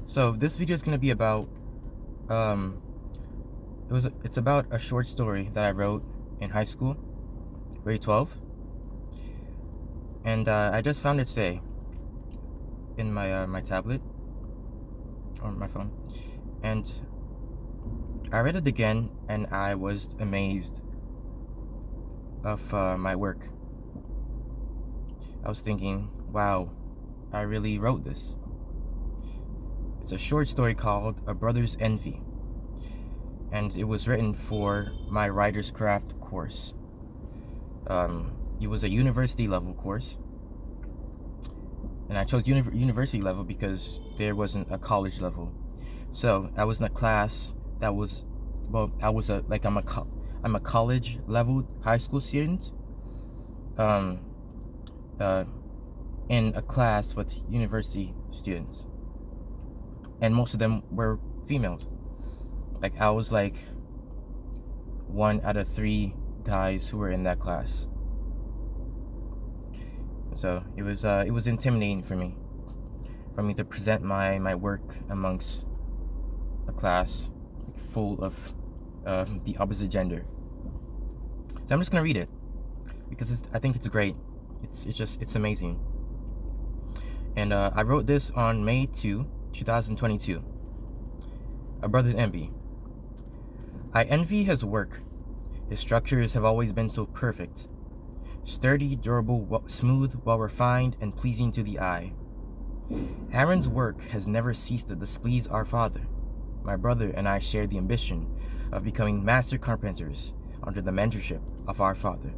So this video is gonna be about um it's about a short story that I wrote in high school, grade 12, and I just found it today in my tablet or my phone, and I read it again and I was amazed of my work. I was thinking, wow, I really wrote this. It's a short story called A Brother's Envy, and it was written for my writer's craft course. It was a university level course, and I chose university level because there wasn't a college level. So I was in a class that was, well, I was I'm a college level high school student, um, uh, in a class with university students, and most of them were females. Like I was like one out of three guys who were in that class. So it was intimidating for me to present my work amongst a class full of the opposite gender. So I'm just gonna read it because I think it's great. It's amazing. And I wrote this on May 2, 2022. A Brother's Envy. I envy his work. His structures have always been so perfect. Sturdy, durable, smooth, well-refined, and pleasing to the eye. Aaron's work has never ceased to displease our father. My brother and I share the ambition of becoming master carpenters under the mentorship of our father,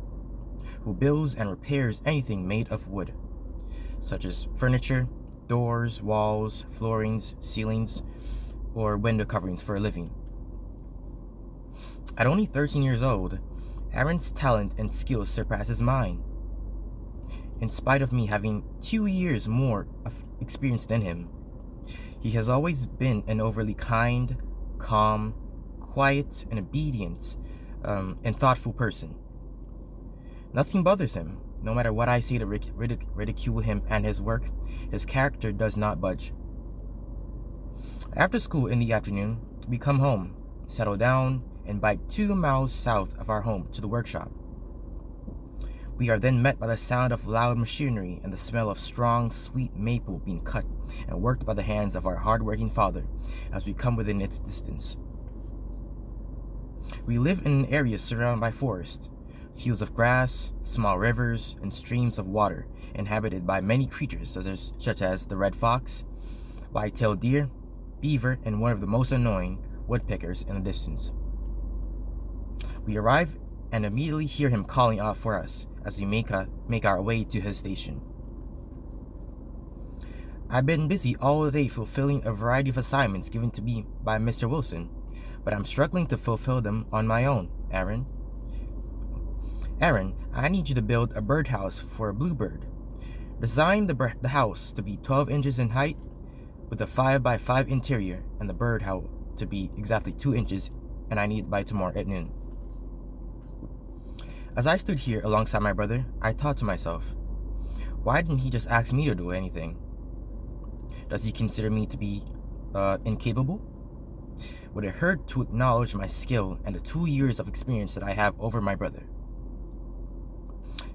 who builds and repairs anything made of wood, such as furniture, doors, walls, floorings, ceilings, or window coverings for a living. At only 13 years old, Aaron's talent and skills surpasses mine. In spite of me having 2 years more of experience than him, he has always been an overly kind, calm, quiet, and obedient, and thoughtful person. Nothing bothers him. No matter what I say to ridicule him and his work, his character does not budge. After school in the afternoon, we come home, settle down, and bike 2 miles south of our home to the workshop. We are then met by the sound of loud machinery and the smell of strong, sweet maple being cut and worked by the hands of our hard-working father as we come within its distance. We live in an area surrounded by forest, fields of grass, small rivers, and streams of water inhabited by many creatures such as the red fox, white-tailed deer, beaver, and one of the most annoying woodpeckers in the distance. We arrive and immediately hear him calling out for us as we make our way to his station. I've been busy all day fulfilling a variety of assignments given to me by Mr. Wilson, but I'm struggling to fulfill them on my own, Aaron. Aaron, I need you to build a birdhouse for a bluebird. Design the house to be 12 inches in height with a 5x5 interior and the birdhouse to be exactly 2 inches, and I need it by tomorrow at noon. As I stood here alongside my brother, I thought to myself, why didn't he just ask me to do anything? Does he consider me to be incapable? Would it hurt to acknowledge my skill and the 2 years of experience that I have over my brother?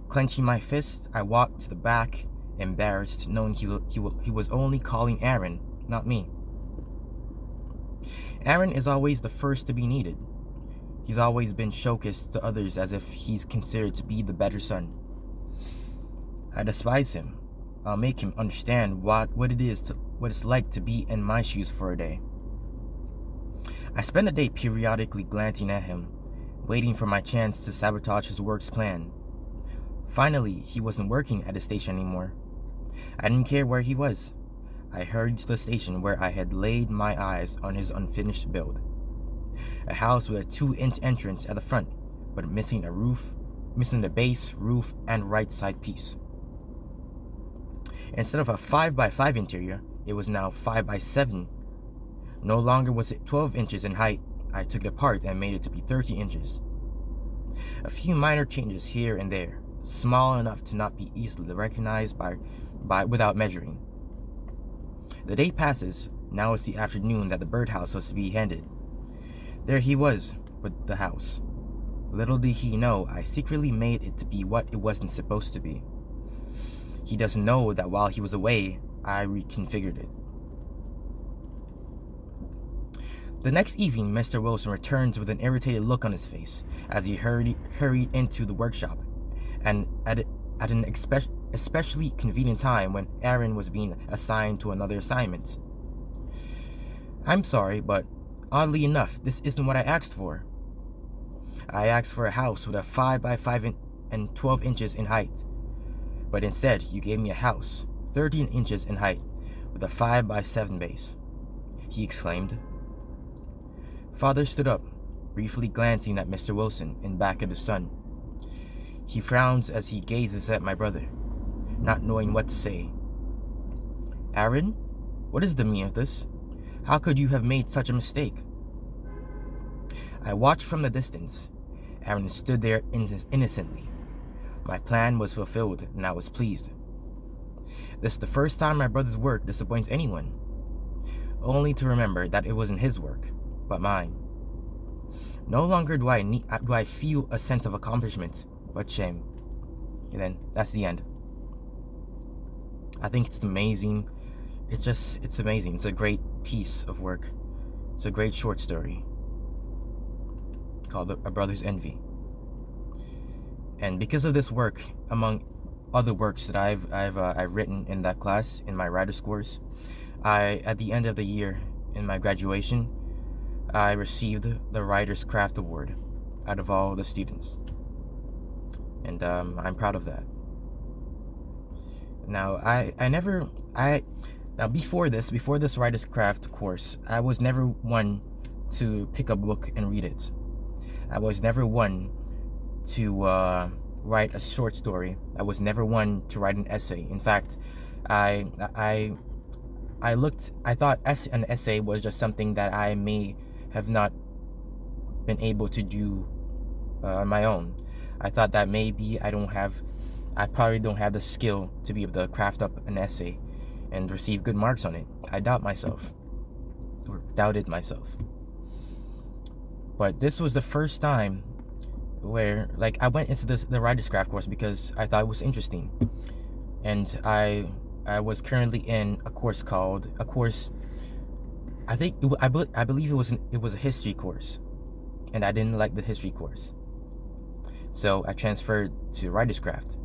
Clenching my fist, I walked to the back, embarrassed, knowing he was only calling Aaron, not me. Aaron is always the first to be needed. He's always been showcased to others as if he's considered to be the better son. I despise him. I'll make him understand what it's like to be in my shoes for a day. I spend the day periodically glancing at him, waiting for my chance to sabotage his work's plan. Finally, he wasn't working at the station anymore. I didn't care where he was. I hurried to the station where I had laid my eyes on his unfinished build. A house with a 2-inch entrance at the front, but missing the base, roof, and right side piece. Instead of a 5x5 interior, it was now 5x7. No longer was it 12 inches in height. I took it apart and made it to be 30 inches. A few minor changes here and there, small enough to not be easily recognized by without measuring. The day passes, Now it's the afternoon that the birdhouse was to be handed. There he was, with the house. Little did he know I secretly made it to be what it wasn't supposed to be. He doesn't know that while he was away, I reconfigured it. The next evening, Mr. Wilson returned with an irritated look on his face as he hurried into the workshop, and at an especially convenient time when Aaron was being assigned to another assignment. I'm sorry, but oddly enough, this isn't what I asked for. I asked for a house with a 5 by 5 and 12 inches in height, but instead you gave me a house 13 inches in height with a 5 by 7 base, he exclaimed. Father stood up, briefly glancing at Mr. Wilson and back at his son. He frowns as he gazes at my brother, not knowing what to say. Aaron, what is the meaning of this? How could you have made such a mistake? I watched from the distance. Aaron stood there innocently. My plan was fulfilled, and I was pleased. This is the first time my brother's work disappoints anyone, only to remember that it wasn't his work, but mine. No longer do I feel a sense of accomplishment, but shame. And then that's the end. I think it's amazing. It's amazing. It's a great piece of work. It's a great short story called A Brother's Envy. And because of this work, among other works that I've written in that class in my writer's course, at the end of the year in my graduation, I received the Writer's Craft Award out of all the students, and I'm proud of that. Now before this Writer's Craft course, I was never one to pick a book and read it. I was never one to write a short story. I was never one to write an essay. In fact, I thought an essay was just something that I may have not been able to do on my own. I thought that maybe I probably don't have the skill to be able to craft up an essay and receive good marks on it. I doubted myself. But this was the first time where, I went into the Writer's Craft course because I thought it was interesting. And I was currently in a course I believe it was a history course, and I didn't like the history course, so I transferred to Writer's Craft.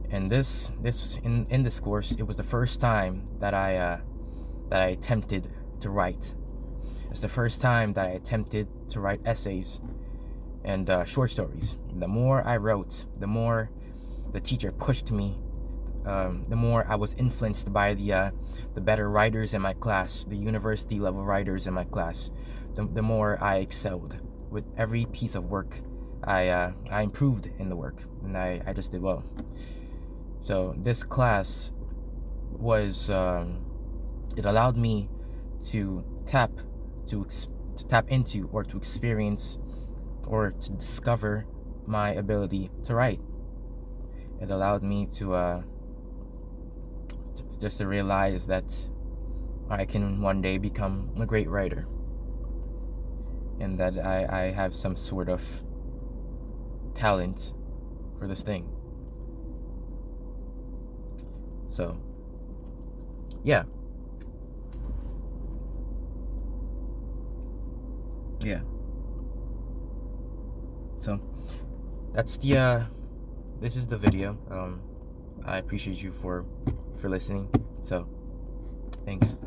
And in this course, it was the first time that I attempted to write. It's the first time that I attempted to write essays and short stories. The more I wrote, the more the teacher pushed me. The more I was influenced by the better writers in my class, the university level writers in my class, the more I excelled. With every piece of work, I improved in the work, and I just did well. So this class was it allowed me to tap into, or to experience, or to discover my ability to write. It allowed me to just to realize that I can one day become a great writer, and that I have some sort of talent for this thing. So, yeah. So, that's this is the video. I appreciate you for listening. So, thanks.